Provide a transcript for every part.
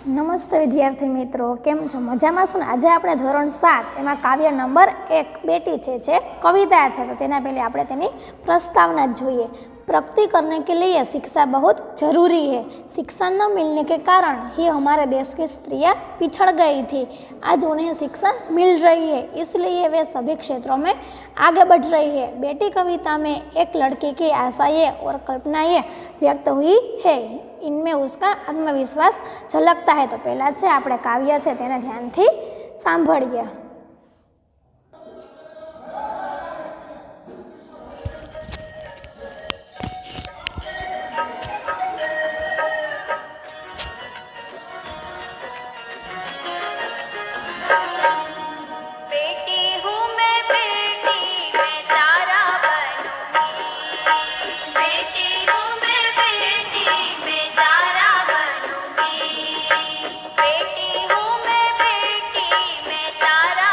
नमस्ते विद्यार्थी मित्रों, केम छो? मजामां छो ने? આજે આપણે ધોરણ 7 એમાં કાવ્ય નંબર 1 बेटी છે कविता है। तो तेना पहले આપણે તેની प्रस्तावना જોઈએ। प्रगति करने के लिए शिक्षा बहुत जरूरी है। शिक्षा न मिलने के कारण ही हमारे देश की स्त्रियां पिछड़ गई थी। आज उन्हें शिक्षा मिल रही है, इसलिए वे सभी क्षेत्रों में आगे बढ़ रही है। बेटी कविता में एक लड़की की आशाएं और कल्पनाएं व्यक्त हुई है। इनमें उसका आत्मविश्वास झलकता है। तो पहला है આપણે કાવ્ય છે તેને ધ્યાનથી સાંભળીએ। तारा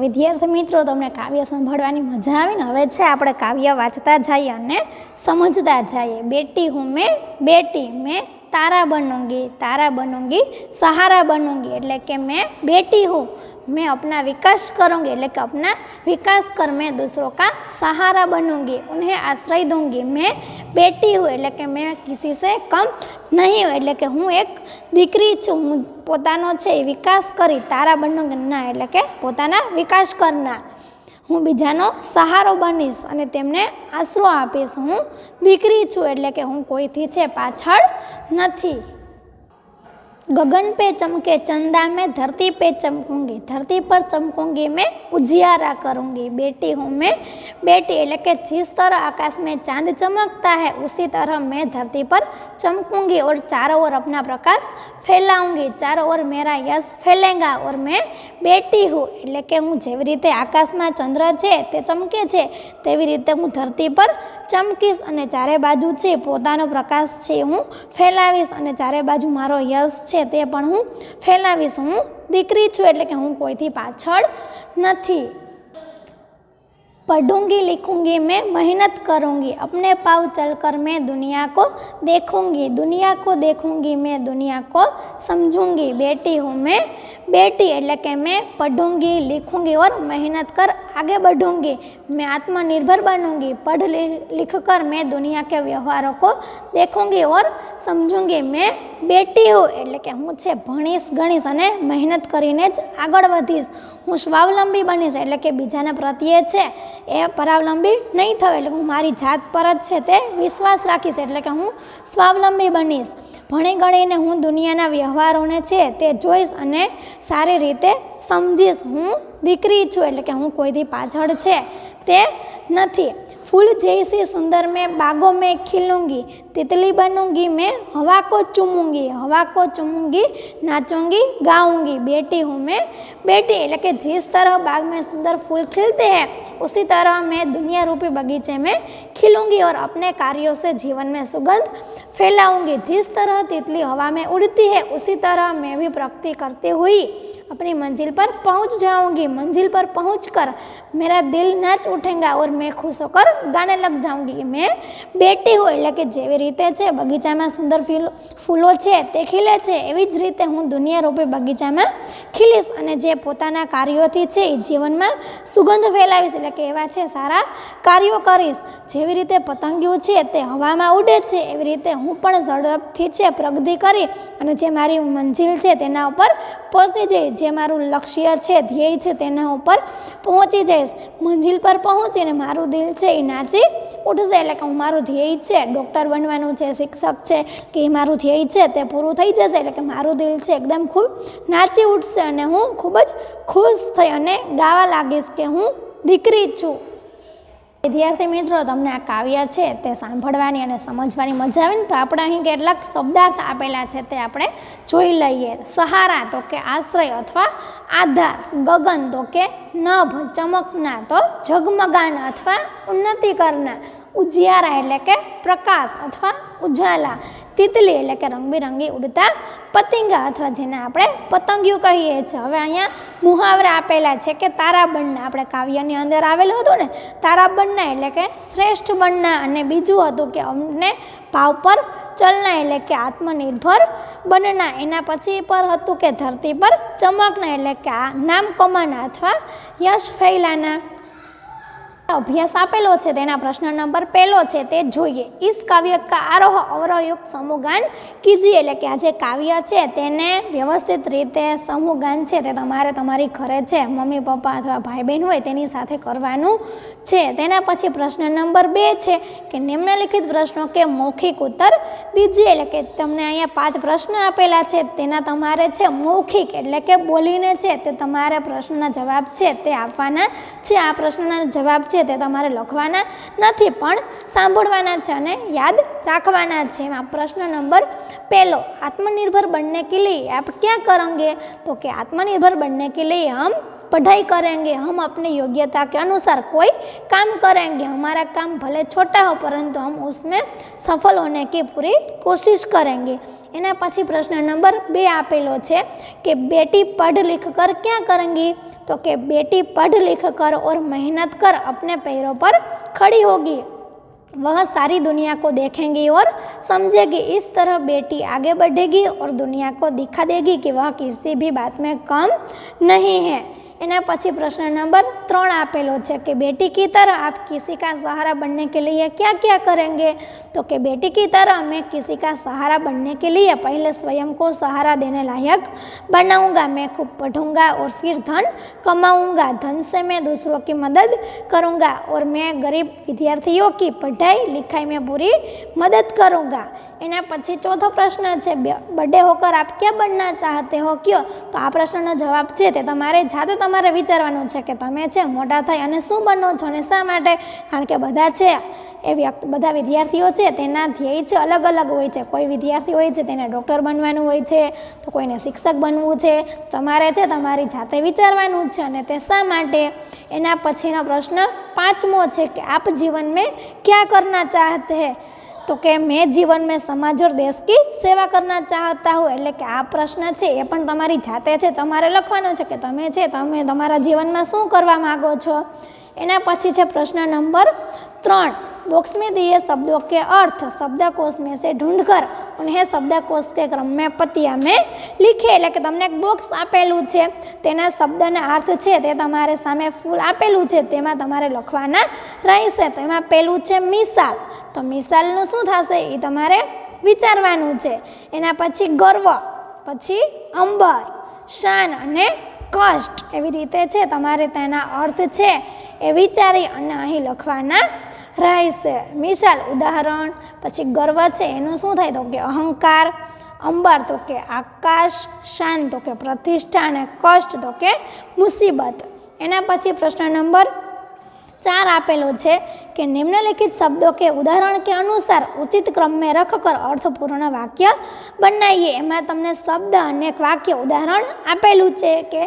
વિદ્યાર્થી મિત્રો, તમને કાવ્ય સાંભળવાની મજા આવી ને? હવે છે આપણે કાવ્ય વાંચતા જઈએ અને સમજતા જઈએ. બેટી હું મેં तारा बनूंगी सहारा बनूंगी, એટલે કે मैं बेटी हूँ, मैं अपना विकास करूँगी, એટલે કે अपना विकास कर मैं दूसरों का सहारा बनूंगी, उन्हें आश्रय दूंगी. मैं बेटी हूँ એટલે કે मैं किसी से कम नहीं हूँ, એટલે કે હું એક દીકરી છું. હું પોતાનો છે એ વિકાસ કરી, તારા बनूंगी ના એટલે કે પોતાના વિકાસ કરના. હું બીજાનો સહારો બનીશ અને તેમને આશરો આપીશ. હું દીકરી છું એટલે કે હું કોઈથી છે પાછળ નથી. गगन पे चमके चंदा में धरती पे चमकूंगी, धरती पर चमकूंगी मैं उजियारा करूंगी. बेटी हूँ मैं बेटी એટલે કે जिस तरह आकाश में चांद चमकता है उसी तरह मैं धरती पर चमकूंगी और चारों ओर अपना प्रकाश फैलाऊंगी. चारों ओर मेरा यश फैलेगा और मैं बेटी हूँ એટલે કે હું જેવી રીતે આકાશમાં ચંદ્ર છે તે ચમકે છે તેવી રીતે હું ધરતી પર ચમકીશ અને ચારે બાજુ છે પોતાનો પ્રકાશ છે હું ફેલાવીશ અને ચારે બાજુ મારો યશ છે તે પણ હું ફેલાવીશ. હું દીકરી છું એટલે કે હું કોઈથી પાછળ નથી. पढ़ूंगी लिखूंगी मैं मेहनत करूंगी, अपने पाँव चलकर मैं दुनिया को देखूंगी मैं दुनिया को समझूंगी. बेटी हूँ मैं बेटी એટલે કે मैं पढ़ूंगी लिखूंगी और मेहनत कर आगे बढ़ूंगी. मैं आत्मनिर्भर बनूंगी, पढ़ लिख कर मैं दुनिया के व्यवहारों को देखूंगी और समझूंगी. मैं बेटी हूँ એટલે કે હું છે ભણીશ ગણીશ અને મહેનત કરીને જ આગળ વધીશ. હું સ્વાવલંબી બનીશ એટલે કે બીજાના પ્રત્યે છે એ પરાવલંબી નહીં થવે એટલે હું મારી જાત પર જ છે તે વિશ્વાસ રાખીશ એટલે કે હું સ્વાવલંબી બનીશ. ભણી ગણીને હું દુનિયાના વ્યવહારોને છે તે જોઈશ અને સારી રીતે સમજીશ. હું દીકરી છું એટલે કે હું કોઈથી પાછળ છે તે નથી. फूल जैसी सुंदर मैं बागों में खिलूंगी, तितली बनूंगी मैं हवा को चूमूंगी नाचूंगी गाऊंगी. बेटी हूँ मैं बेटी એટલે કે जिस तरह बाग में सुंदर फूल खिलते हैं उसी तरह मैं दुनिया रूपी बगीचे में खिलूंगी और अपने कार्यों से जीवन में सुगंध फैलाऊंगी. जिस तरह तितली हवा में उड़ती है उसी तरह मैं भी प्रगति करती हुई अपनी मंजिल पर पहुंच जाऊंगी. मंजिल पर पहुंचकर मेरा दिल नाच उठेगा और मैं खुश होकर गाने लग जाऊंगी. मैं बेटी हूँ એટલે કે જેવી રીતે છે બગીચામાં સુંદર ફૂલો છે તે ખીલે છે એવી જ રીતે હું દુનિયા રૂપી બગીચામાં ખીલીશ અને જે પોતાના કાર્યોથી છે એ જીવનમાં સુગંધ ફેલાવીશ એટલે કે એવા છે સારા કાર્યો કરીશ. જેવી રીતે પતંગિયું છે તે હવામાં ઉડે છે એવી રીતે હું પણ ઝડપથી છે પ્રગતિ કરી અને જે મારી મંજિલ છે તેના ઉપર પહોંચી જઈશ. જે મારું લક્ષ્ય છે ધ્યેય છે તેના ઉપર પહોંચી જઈશ. મંજિલ પર પહોંચીને મારું દિલ છે એ નાચી ઉઠશે એટલે કે હું મારું ધ્યેય છે ડૉક્ટર બનવાનું છે, શિક્ષક છે કે એ મારું ધ્યેય છે તે પૂરું થઈ જશે એટલે કે મારું દિલ છે એકદમ ખૂબ નાચી ઉઠશે અને હું ખૂબ જ ખુશ થઈ અને ગાવા લાગીશ કે હું દીકરી છું. વિદ્યાર્થી મિત્રો, તમને આ કાવ્ય છે તે સાંભળવાની અને સમજવાની મજા આવે ને તો આપણે અહીં કેટલાક શબ્દાર્થ આપેલા છે તે આપણે જોઈ લઈએ. સહારા તો કે આશ્રય અથવા આધાર, ગગન તો કે નભ ચમકના તો ઝગમગાના અથવા ઉન્નતિ કરના, ઉજિયારા એટલે કે પ્રકાશ અથવા ઉજાલા, તિતલી એટલે કે રંગબેરંગી ઉડતા પતંગા અથવા જેને આપણે પતંગિયું કહીએ છીએ. હવે અહીંયા મુહાવરા આપેલા છે કે તારા બનના, આપણે કાવ્યની અંદર આવેલું હતું ને તારા બનના એટલે કે શ્રેષ્ઠ બનના અને બીજું હતું કે અમને ભાવ પર ચલના એટલે કે આત્મનિર્ભર બનના. એના પછી પર હતું કે ધરતી પર ચમકના એટલે કે આ નામ કમાના અથવા યશ ફૈલાના. अभ्यास आपेलो छे तेना प्रश्न नंबर पहलो छे ते जोईए. इस काव्य का आरोह अवरोह युक्त समूहगान कीजिए એટલે કે આ જે કાવ્ય છે તેને વ્યવસ્થિત રીતે સમૂહગાન છે તે તમારે તમારી ઘરે છે મમ્મી પપ્પા અથવા ભાઈ બહેન હોય તેની સાથે કરવાનું છે. તેના પછી પ્રશ્ન નંબર 2 છે કે નિમ્નલિખિત પ્રશ્નો કે મૌખિક ઉત્તર દીજીએ એટલે કે તમને અહીંયા 5 પ્રશ્ન આપેલા છે તેના તમારે છે મૌખિક એટલે કે બોલીને છે તે તમારે પ્રશ્નના જવાબ છે તે આપવાના છે. આ પ્રશ્નના જવાબ છે તે તમારે લખવાના નથી પણ સાંભળવાના છે અને યાદ રાખવાના છે. એમાં પ્રશ્ન નંબર 1, आत्मनिर्भर बनने के लिए आप क्या करेंगे? तो कि आत्मनिर्भर बनने के लिए हम पढ़ाई करेंगे, हम अपनी योग्यता के अनुसार कोई काम करेंगे, हमारा काम भले छोटा हो परंतु हम उसमें सफल होने की पूरी कोशिश करेंगे। एना पछी प्रश्न नंबर 2 आपेलो छे कि बेटी पढ़ लिख कर क्या करेंगी, तो कि बेटी पढ़ लिख कर और मेहनत कर अपने पैरों पर खड़ी होगी, वह सारी दुनिया को देखेंगी और समझेगी। इस तरह बेटी आगे बढ़ेगी और दुनिया को दिखा देगी कि वह किसी भी बात में कम नहीं है। एना पछी प्रश्न नंबर 3 आपेलो छे कि बेटी की तरह आप किसी का सहारा बनने के लिए क्या क्या करेंगे, तो कि बेटी की तरह मैं किसी का सहारा बनने के लिए पहले स्वयं को सहारा देने लायक बनाऊंगा, मैं खूब पढ़ूंगा और फिर धन कमाऊंगा, धन से मैं दूसरों की मदद करूंगा और मैं गरीब विद्यार्थियों की पढ़ाई लिखाई में पूरी मदद करूंगा। एना पछी चौथो प्रश्न है बड़े होकर आप क्या बनना चाहते हो क्यों, तो आ प्रश्नનો जवाब છે તે તમારે જાતે તમારે વિચારવાનો છે કે તમે છે મોટા થઈ અને શું બનો છો અને શા માટે, કારણ કે બધા છે એ બધા વિદ્યાર્થીઓ છે તેના ધ્યેય છે અલગ અલગ હોય છે। કોઈ વિદ્યાર્થી હોય છે તેને ડૉક્ટર બનવાનું હોય છે, તો કોઈને શિક્ષક બનવું છે, તમારે છે તમારી જાતે વિચારવાનું છે અને તે શા માટે। એના પછીનો પ્રશ્ન 5મો છે કે આપ जीवन में क्या करना चाहते हैं, तो कि मैं जीवन में समाज और देश की सेवा करना चाहता हूँ। एटले कि आ प्रश्न है ये पण तमारी जाते छे तमारे लखवानो छे कि तमे छे तमे तमारा जीवन में शुं करवा मांगो छो। एना पछी छे प्रश्न नंबर 3, बॉक्स में दिए शब्दों के अर्थ शब्दकोश में से ढूंढकर उन्हें शब्दकोश के क्रम में पतिया में लिखे। એટલે કે તમને એક બોક્સ આપેલું છે, તેના શબ્દના અર્થ છે તે તમારે સામે ફૂલ આપેલું છે તેમાં તમારે લખવાના રહેશે। તો એમાં પહેલું છે મિસાલ, તો મિસાલનું શું થશે એ તમારે વિચારવાનું છે। એના પછી ગર્વ, પછી અંબર, શાન અને કષ્ટ, એવી રીતે છે તમારે તેના અર્થ છે એ વિચારી અને અહીં લખવાના રહેશે। મિસાલ ઉદાહરણ, પછી ગર્વ છે એનું શું થાય તો કે અહંકાર, અંબર તો કે આકાશ, શાન તો કે પ્રતિષ્ઠા અને કષ્ટ તો કે મુસીબત। એના પછી પ્રશ્ન નંબર 4 आपेलो है कि निम्नलिखित शब्दों के उदाहरण के अनुसार उचित क्रम में रखकर अर्थपूर्ण वाक्य बनाइए। एमां तमने शब्द अने एक वाक्य उदाहरण आपेलू है कि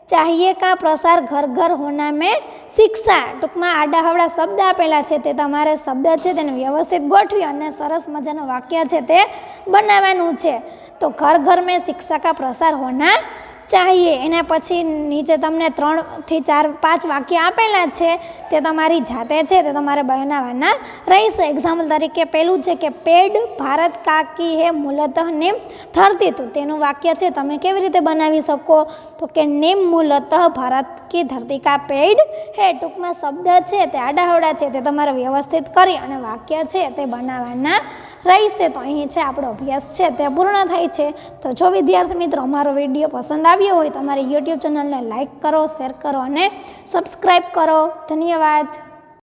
चाहिए का प्रसार घर घर होना में शिक्षा, टूंक में आडाहवड़ा शब्द आपेला है ते तमारे शब्द है तेने व्यवस्थित गोठवी अने सरस मजानुं वाक्य है ते बनाववानुं छे। तो घर घर में शिक्षा का प्रसार होना चाहिए। एना पछी नीचे तमने 3 થી 4 5 वाक्य आपेला है ते तमारी जाते छे ते तमारे बनाववाना रहेशे। एक्जाम्पल तरीके पहेलुं छे कि पेड़ भारत का की है मूलतः नीम धरती, तो तेनुं वाक्य छे तमे केवी रीते बनावी शको तो कि नीम मूलतः भारत की धरती का पेड़ है। टूंक में शब्द है ते आडाहवड़ा है ते तमारे व्यवस्थित करी अने वाक्य है ते बनाववाना रहेशे। तो अहीं छे आपणो अभ्यास है ते पूर्ण थाय छे। तो जो विद्यार्थी मित्रों अमारो विडियो पसंद आव्यो होय तो अमारी यूट्यूब चेनल ने लाइक करो, शेर करो और सब्सक्राइब करो। धन्यवाद।